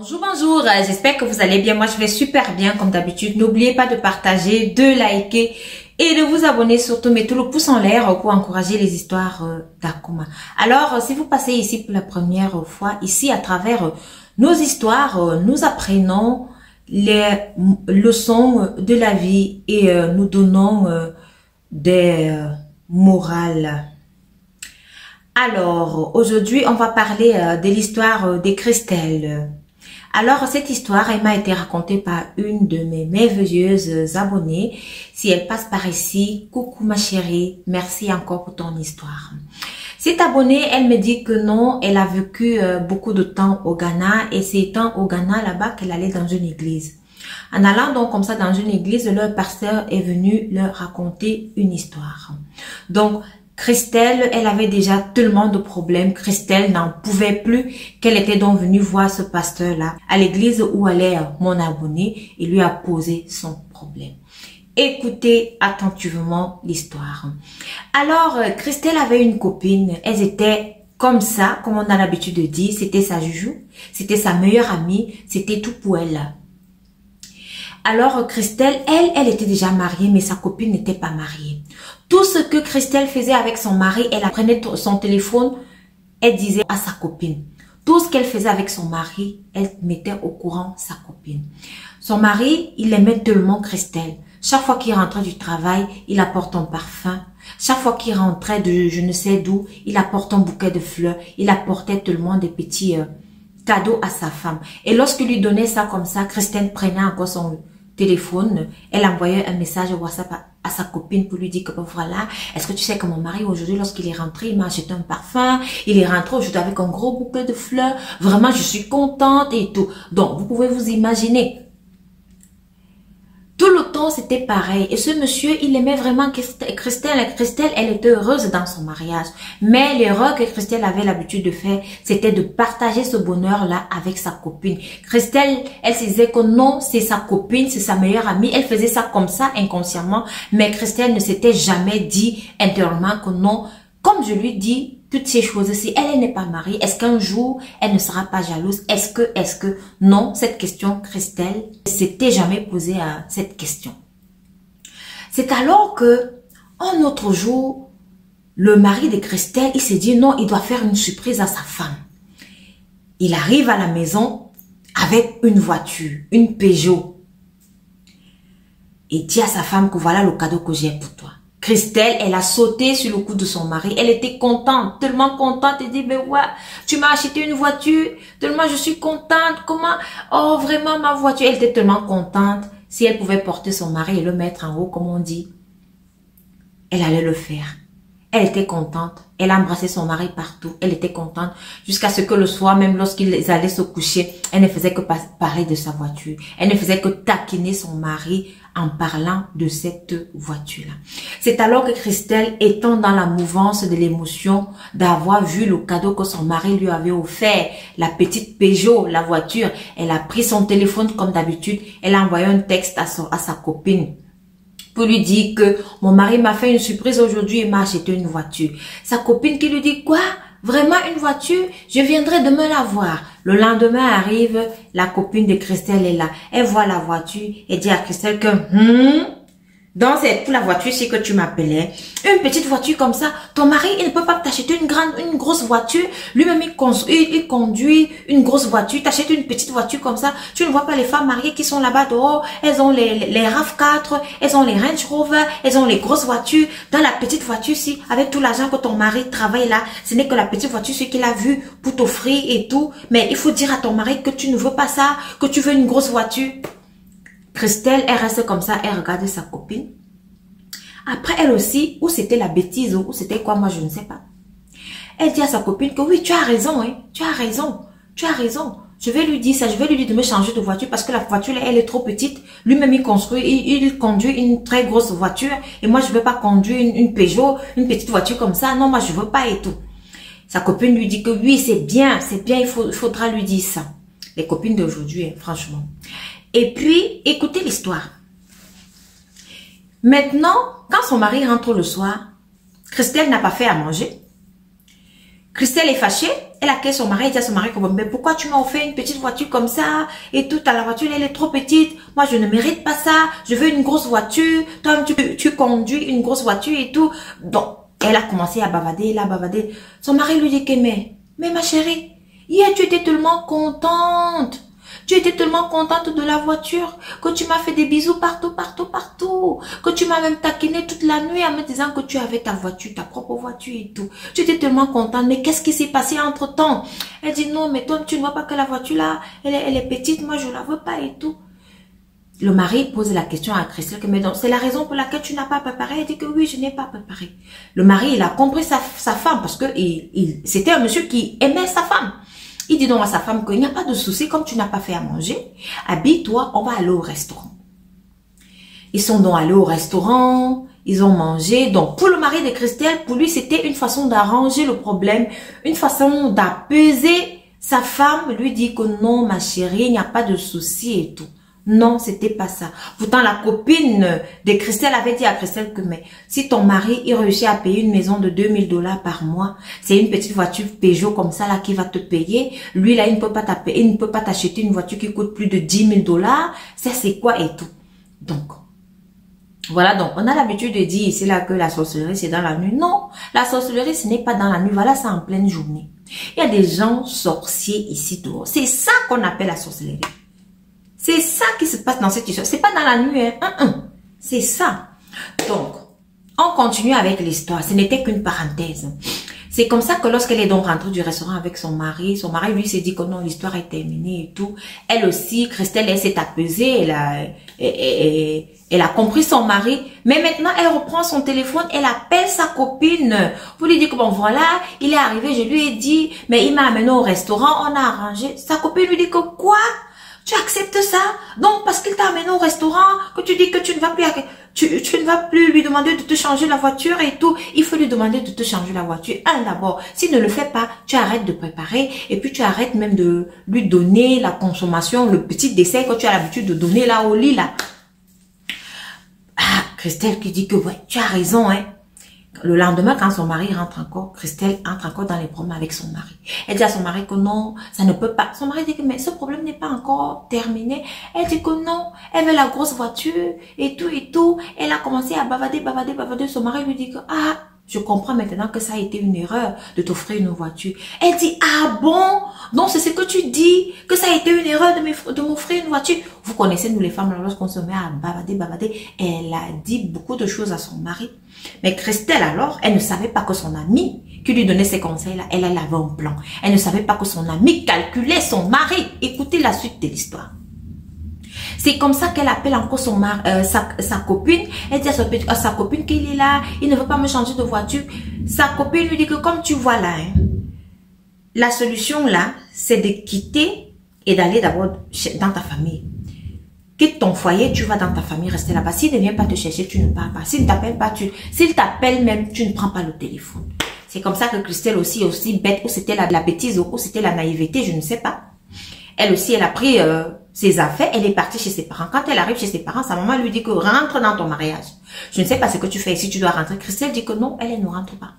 Bonjour, bonjour, j'espère que vous allez bien. Moi, je vais super bien comme d'habitude. N'oubliez pas de partager, de liker et de vous abonner. Surtout, mettez le pouce en l'air pour encourager les histoires d'Akuma. Alors, si vous passez ici pour la première fois, ici à travers nos histoires, nous apprenons les leçons de la vie et nous donnons des morales. Alors, aujourd'hui, on va parler de l'histoire de Christelle. Alors, cette histoire, elle m'a été racontée par une de mes merveilleuses abonnées. Si elle passe par ici, coucou ma chérie, merci encore pour ton histoire. Cette abonnée, elle me dit que non, elle a vécu beaucoup de temps au Ghana et c'est étant au Ghana là-bas qu'elle allait dans une église. En allant donc comme ça dans une église, leur pasteur est venu leur raconter une histoire. Donc, Christelle, elle avait déjà tellement de problèmes. Christelle n'en pouvait plus qu'elle était donc venue voir ce pasteur-là à l'église où allait mon abonné et lui a posé son problème. Écoutez attentivement l'histoire. Alors, Christelle avait une copine. Elles étaient comme ça, comme on a l'habitude de dire. C'était sa joujou, c'était sa meilleure amie, c'était tout pour elle. Alors, Christelle, elle était déjà mariée, mais sa copine n'était pas mariée. Tout ce que Christelle faisait avec son mari, elle prenait son téléphone, elle disait à sa copine. Tout ce qu'elle faisait avec son mari, elle mettait au courant sa copine. Son mari, il aimait tellement Christelle. Chaque fois qu'il rentrait du travail, il apporte un parfum. Chaque fois qu'il rentrait de je ne sais d'où, il apporte un bouquet de fleurs. Il apportait tellement de petits cadeaux à sa femme. Et lorsqu'il lui donnait ça comme ça, Christelle prenait encore son téléphone, elle envoyait un message WhatsApp à sa copine pour lui dire que voilà, est-ce que tu sais que mon mari aujourd'hui lorsqu'il est rentré, il m'a acheté un parfum, il est rentré aujourd'hui avec un gros bouquet de fleurs, vraiment je suis contente et tout. Donc vous pouvez vous imaginer. Tout le temps, c'était pareil. Et ce monsieur, il aimait vraiment Christelle. Christelle, elle était heureuse dans son mariage. Mais l'erreur que Christelle avait l'habitude de faire, c'était de partager ce bonheur-là avec sa copine. Christelle, elle se disait que non, c'est sa copine, c'est sa meilleure amie. Elle faisait ça comme ça, inconsciemment. Mais Christelle ne s'était jamais dit intérieurement que non. Comme je lui dis, toutes ces choses-ci, elle n'est pas mariée. Est-ce qu'un jour, elle ne sera pas jalouse? Est-ce que, non, cette question, Christelle, ne s'était jamais posée à cette question. C'est alors que, un autre jour, le mari de Christelle, il s'est dit, non, il doit faire une surprise à sa femme. Il arrive à la maison avec une voiture, une Peugeot. Et dit à sa femme que voilà le cadeau que j'ai pour toi. Christelle, elle a sauté sur le cou de son mari. Elle était contente, tellement contente. Elle dit, mais ouais, tu m'as acheté une voiture. Tellement je suis contente. Comment? Oh, vraiment, ma voiture. Elle était tellement contente. Si elle pouvait porter son mari et le mettre en haut, comme on dit, elle allait le faire. Elle était contente. Elle a embrassé son mari partout. Elle était contente. Jusqu'à ce que le soir, même lorsqu'ils allaient se coucher, elle ne faisait que parler de sa voiture. Elle ne faisait que taquiner son mari en parlant de cette voiture-là. C'est alors que Christelle, étant dans la mouvance de l'émotion, d'avoir vu le cadeau que son mari lui avait offert, la petite Peugeot, la voiture, elle a pris son téléphone comme d'habitude. Elle a envoyé un texte à sa copine pour lui dire que mon mari m'a fait une surprise aujourd'hui et m'a acheté une voiture. Sa copine qui lui dit quoi? Vraiment une voiture? Je viendrai demain la voir. Le lendemain arrive, la copine de Christelle est là. Elle voit la voiture et dit à Christelle que donc c'est pour la voiture ici que tu m'appelais. Une petite voiture comme ça, ton mari il ne peut pas t'acheter une grosse voiture. Lui-même il conduit une grosse voiture. T'achètes une petite voiture comme ça. Tu ne vois pas les femmes mariées qui sont là-bas dehors. Elles ont les RAV4, elles ont les Range Rover, elles ont les grosses voitures. Dans la petite voiture ici, avec tout l'argent que ton mari travaille là, ce n'est que la petite voiture ce qu'il a vu pour t'offrir et tout. Mais il faut dire à ton mari que tu ne veux pas ça, que tu veux une grosse voiture. Christelle, elle reste comme ça, elle regarde sa copine. Après, elle aussi, ou c'était la bêtise, ou c'était quoi, moi je ne sais pas. Elle dit à sa copine que oui, tu as raison, hein, tu as raison, tu as raison. Je vais lui dire ça, je vais lui dire de me changer de voiture parce que la voiture, elle est trop petite. Lui-même, il conduit une très grosse voiture et moi, je ne veux pas conduire une Peugeot, une petite voiture comme ça. Non, moi, je ne veux pas et tout. Sa copine lui dit que oui, c'est bien, il faudra lui dire ça. Les copines d'aujourd'hui, hein, franchement. Et puis, écoutez l'histoire. Maintenant, quand son mari rentre le soir, Christelle n'a pas fait à manger. Christelle est fâchée. Elle accueille son mari, elle dit à son mari comme, mais pourquoi tu m'as offert une petite voiture comme ça? Et tout, la voiture, elle est trop petite. Moi, je ne mérite pas ça. Je veux une grosse voiture. Toi, tu conduis une grosse voiture et tout. Donc, elle a commencé à bavader, elle a bavardé. Son mari lui dit que, mais ma chérie, hier, tu étais tellement contente. Tu étais tellement contente de la voiture que tu m'as fait des bisous partout, partout, partout. Que tu m'as même taquiné toute la nuit en me disant que tu avais ta voiture, ta propre voiture et tout. Tu étais tellement contente. Mais qu'est-ce qui s'est passé entre temps? Elle dit non, mais toi, tu ne vois pas que la voiture là, elle est petite. Moi, je la veux pas et tout. Le mari pose la question à Christelle que, mais donc, c'est la raison pour laquelle tu n'as pas préparé. Elle dit que oui, je n'ai pas préparé. Le mari, il a compris sa femme parce que c'était un monsieur qui aimait sa femme. Il dit donc à sa femme qu'il n'y a pas de souci, comme tu n'as pas fait à manger, habille-toi, on va aller au restaurant. Ils sont donc allés au restaurant, ils ont mangé. Donc pour le mari de Christelle, pour lui c'était une façon d'arranger le problème, une façon d'apaiser sa femme, lui dit que non ma chérie, il n'y a pas de souci et tout. Non, c'était pas ça. Pourtant, la copine de Christelle avait dit à Christelle que, mais si ton mari, il réussit à payer une maison de 2000 $ par mois, c'est une petite voiture Peugeot comme ça, là, qui va te payer. Lui, là, il ne peut pas t'acheter, il ne peut pas t'acheter une voiture qui coûte plus de 10 000 $. Ça, c'est quoi et tout. Donc, voilà, donc, on a l'habitude de dire ici, là, que la sorcellerie, c'est dans la nuit. Non, la sorcellerie, ce n'est pas dans la nuit. Voilà, c'est en pleine journée. Il y a des gens sorciers ici dehors. C'est ça qu'on appelle la sorcellerie. C'est ça qui se passe dans cette histoire. C'est pas dans la nuit, hein. C'est ça. Donc, on continue avec l'histoire. Ce n'était qu'une parenthèse. C'est comme ça que lorsqu'elle est donc rentrée du restaurant avec son mari lui s'est dit que non, l'histoire est terminée et tout. Elle aussi, Christelle, elle s'est apaisée. Elle a compris son mari. Mais maintenant, elle reprend son téléphone. Elle appelle sa copine pour lui dire que bon, voilà, il est arrivé. Je lui ai dit, mais il m'a amené au restaurant. On a arrangé. Sa copine lui dit que quoi? Tu acceptes ça? Donc, parce qu'il t'a amené au restaurant, que tu dis que tu ne vas plus, tu ne vas plus lui demander de te changer la voiture et tout. Il faut lui demander de te changer la voiture. D'abord, s'il ne le fait pas, tu arrêtes de préparer et puis tu arrêtes même de lui donner la consommation, le petit dessert que tu as l'habitude de donner là au lit, là. Christelle qui dit que ouais, tu as raison, hein. Le lendemain, quand son mari rentre encore, Christelle entre encore dans les problèmes avec son mari. Elle dit à son mari que non, ça ne peut pas. Son mari dit que mais ce problème n'est pas encore terminé. Elle dit que non, elle veut la grosse voiture et tout et tout. Elle a commencé à bavader. Son mari lui dit que je comprends maintenant que ça a été une erreur de t'offrir une voiture. Elle dit, ah bon? Donc c'est ce que tu dis, que ça a été une erreur de m'offrir une voiture. Vous connaissez, nous les femmes, lorsqu'on se met à bavader. Elle a dit beaucoup de choses à son mari. Mais Christelle alors, elle ne savait pas que son amie qui lui donnait ces conseils-là, elle avait un plan. Elle ne savait pas que son amie calculait son mari. Écoutez la suite de l'histoire. C'est comme ça qu'elle appelle encore son mari, sa copine. Elle dit à sa copine qu'il est là, il ne veut pas me changer de voiture. Sa copine lui dit que comme tu vois là, la solution là, c'est de quitter et d'aller d'abord dans ta famille. Quitte ton foyer, tu vas dans ta famille, rester là-bas. S'il ne vient pas te chercher, tu ne pars pas. S'il ne t'appelle pas, s'il t'appelle même, tu ne prends pas le téléphone. C'est comme ça que Christelle aussi bête, ou c'était la bêtise, ou c'était la naïveté, je ne sais pas. Elle aussi, elle a pris ses affaires, elle est partie chez ses parents. Quand elle arrive chez ses parents, sa maman lui dit que rentre dans ton mariage. Je ne sais pas ce que tu fais ici, tu dois rentrer. Christelle dit que non, elle ne rentre pas.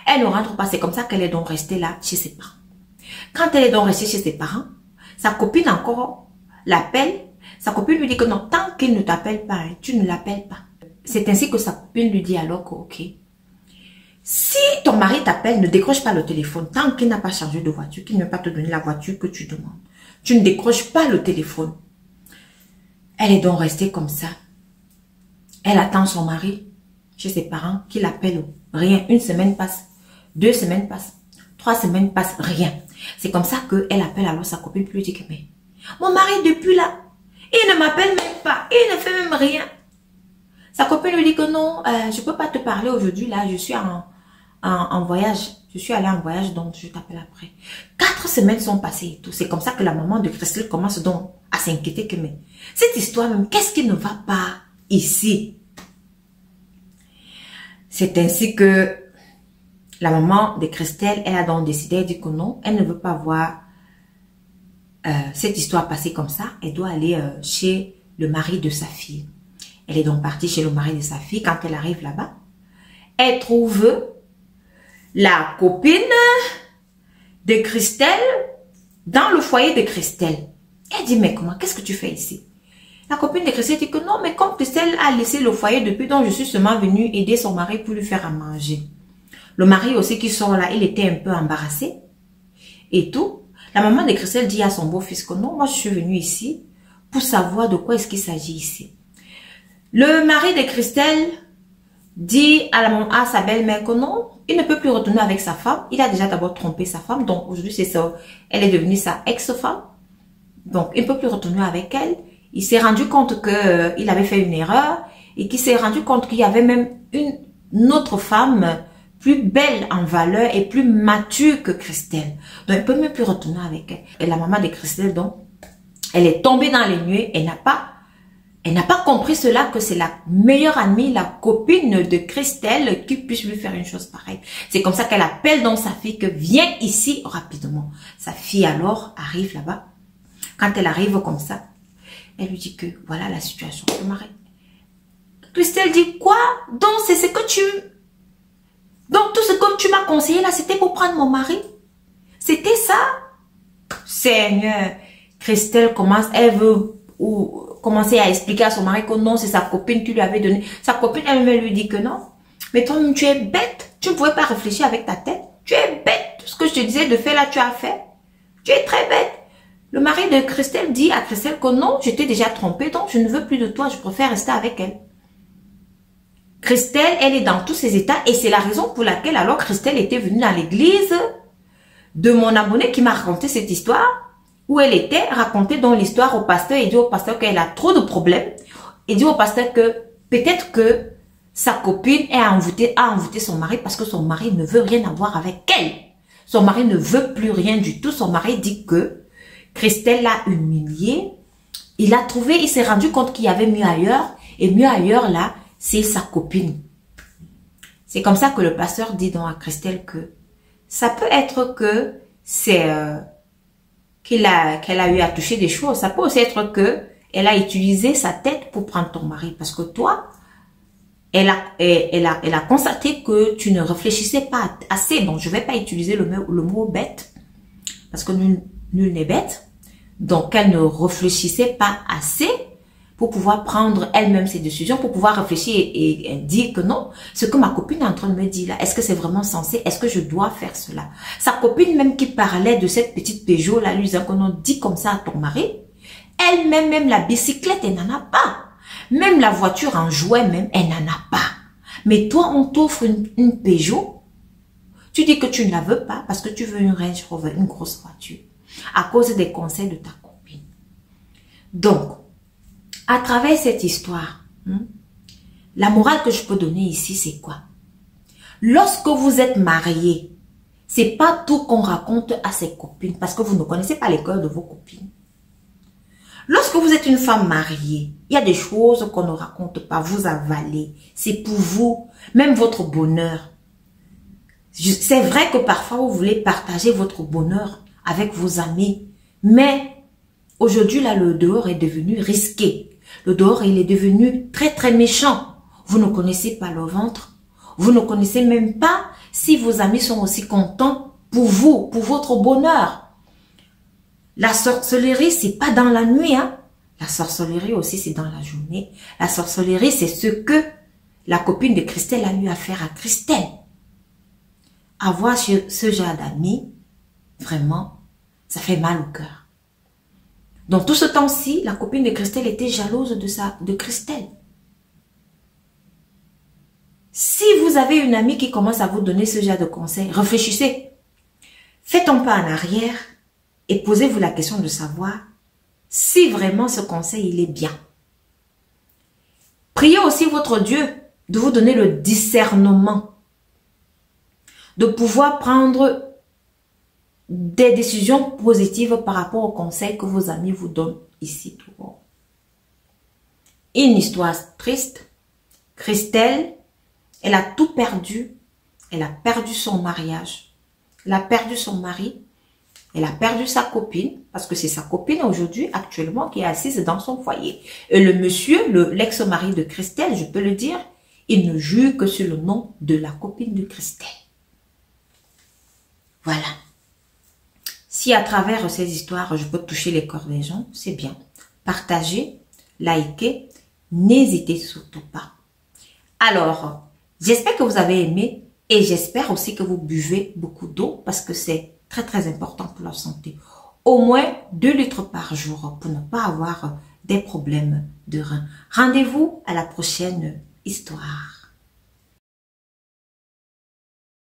Elle ne rentre pas, c'est comme ça qu'elle est donc restée là, chez ses parents. Quand elle est donc restée chez ses parents, sa copine encore l'appelle. Sa copine lui dit que non, tant qu'il ne t'appelle pas, tu ne l'appelles pas. C'est ainsi que sa copine lui dit alors que ok. Si ton mari t'appelle, ne décroche pas le téléphone tant qu'il n'a pas changé de voiture, qu'il ne va pas te donner la voiture que tu demandes. Tu ne décroches pas le téléphone. Elle est donc restée comme ça. Elle attend son mari chez ses parents qui l'appelle. Rien. Une semaine passe. 2 semaines passent. 3 semaines passent. Rien. C'est comme ça qu'elle appelle alors sa copine puis lui dit que mais mon mari depuis là, il ne m'appelle même pas. Il ne fait même rien. Sa copine lui dit que non, je ne peux pas te parler aujourd'hui. Là, je suis en voyage. Je suis allée en voyage, donc je t'appelle après. 4 semaines sont passées et tout. C'est comme ça que la maman de Christelle commence donc à s'inquiéter que mais cette histoire même, qu'est-ce qui ne va pas ici? C'est ainsi que la maman de Christelle, elle a donc décidé, elle dit que non, elle ne veut pas voir cette histoire passer comme ça. Elle doit aller chez le mari de sa fille. Elle est donc partie chez le mari de sa fille. Quand elle arrive là-bas, elle trouve la copine de Christelle dans le foyer de Christelle. Elle dit, mais comment, qu'est-ce que tu fais ici? La copine de Christelle dit que non, mais comme Christelle a laissé le foyer depuis, donc je suis seulement venue aider son mari pour lui faire à manger. Le mari aussi qui sort là, il était un peu embarrassé et tout. La maman de Christelle dit à son beau-fils que non, moi je suis venue ici pour savoir de quoi est-ce qu'il s'agit ici. Le mari de Christelle dit à sa belle-mère que non, il ne peut plus retourner avec sa femme. Il a déjà d'abord trompé sa femme, donc aujourd'hui c'est ça, elle est devenue sa ex-femme. Donc il ne peut plus retourner avec elle. Il s'est rendu compte que il avait fait une erreur et qu'il s'est rendu compte qu'il y avait même une autre femme plus belle en valeur et plus mature que Christelle. Donc, elle peut même plus retourner avec elle. Et la maman de Christelle, donc, elle est tombée dans les nuées. Elle n'a pas compris cela, que c'est la meilleure amie, la copine de Christelle qui puisse lui faire une chose pareille. C'est comme ça qu'elle appelle donc sa fille que viens ici rapidement. Sa fille alors arrive là-bas. Quand elle arrive comme ça, elle lui dit que voilà la situation. Le mari. Christelle dit quoi? Donc c'est ce que tu... Donc tout ce que tu m'as conseillé là, c'était pour prendre mon mari? C'était ça? Seigneur, Christelle commence, elle veut commencer à expliquer à son mari que non, c'est sa copine qui lui avait donné. Sa copine elle-même lui dit que non. Mais toi, tu es bête. Tu ne pouvais pas réfléchir avec ta tête. Tu es bête. Tout ce que je te disais de faire là, tu as fait. Tu es très bête. Le mari de Christelle dit à Christelle que non, je t'ai déjà trompée, donc je ne veux plus de toi, je préfère rester avec elle. Christelle, elle est dans tous ses états et c'est la raison pour laquelle alors Christelle était venue dans l'église de mon abonné qui m'a raconté cette histoire où elle était racontée dans l'histoire au pasteur et dit au pasteur qu'elle a trop de problèmes et dit au pasteur que peut-être que sa copine a envoûté son mari parce que son mari ne veut rien avoir avec elle. Son mari ne veut plus rien du tout. Son mari dit que Christelle l'a humilié. Il s'est rendu compte qu'il y avait mieux ailleurs et mieux ailleurs là, c'est sa copine. C'est comme ça que le pasteur dit donc à Christelle que ça peut être que c'est qu'elle a eu à toucher des choses. Ça peut aussi être que elle a utilisé sa tête pour prendre ton mari. Parce que toi, elle a constaté que tu ne réfléchissais pas assez. Donc, je ne vais pas utiliser le mot bête. Parce que nul n'est bête. Donc, elle ne réfléchissait pas assez pour pouvoir prendre elle-même ses décisions, pour pouvoir réfléchir et dire que non, ce que ma copine est en train de me dire là, est-ce que c'est vraiment censé, est-ce que je dois faire cela? Sa copine même qui parlait de cette petite Peugeot là, lui disant qu'on a dit comme ça à ton mari, elle-même, même la bicyclette, elle n'en a pas. Même la voiture en jouet même, elle n'en a pas. Mais toi, on t'offre une Peugeot, tu dis que tu ne la veux pas parce que tu veux une Range Rover, une grosse voiture, à cause des conseils de ta copine. Donc, à travers cette histoire, la morale que je peux donner ici, c'est quoi? Lorsque vous êtes marié, c'est pas tout qu'on raconte à ses copines parce que vous ne connaissez pas les cœurs de vos copines. Lorsque vous êtes une femme mariée, il y a des choses qu'on ne raconte pas, vous avalez. C'est pour vous, même votre bonheur. C'est vrai que parfois vous voulez partager votre bonheur avec vos amis, mais aujourd'hui là, le dehors est devenu risqué. Le dehors, il est devenu très très méchant. Vous ne connaissez pas le ventre. Vous ne connaissez même pas si vos amis sont aussi contents pour vous, pour votre bonheur. La sorcellerie, c'est pas dans la nuit, hein. La sorcellerie aussi, c'est dans la journée. La sorcellerie, c'est ce que la copine de Christelle a eu à faire à Christelle. Avoir ce genre d'amis, vraiment, ça fait mal au cœur. Dans tout ce temps-ci, la copine de Christelle était jalouse de Christelle. Si vous avez une amie qui commence à vous donner ce genre de conseils, réfléchissez. Faites un pas en arrière et posez-vous la question de savoir si vraiment ce conseil, il est bien. Priez aussi votre Dieu de vous donner le discernement, de pouvoir prendre des décisions positives par rapport aux conseils que vos amis vous donnent ici tout haut. Une histoire triste. Christelle, elle a tout perdu. Elle a perdu son mariage. Elle a perdu son mari. Elle a perdu sa copine. Parce que c'est sa copine aujourd'hui, actuellement, qui est assise dans son foyer. Et le monsieur, l'ex-mari de Christelle, je peux le dire, il ne jure que sur le nom de la copine de Christelle. Voilà. Si à travers ces histoires, je peux toucher les cœurs des gens, c'est bien. Partagez, likez, n'hésitez surtout pas. Alors, j'espère que vous avez aimé et j'espère aussi que vous buvez beaucoup d'eau parce que c'est très important pour la santé. Au moins 2 litres par jour pour ne pas avoir des problèmes de rein. Rendez-vous à la prochaine histoire.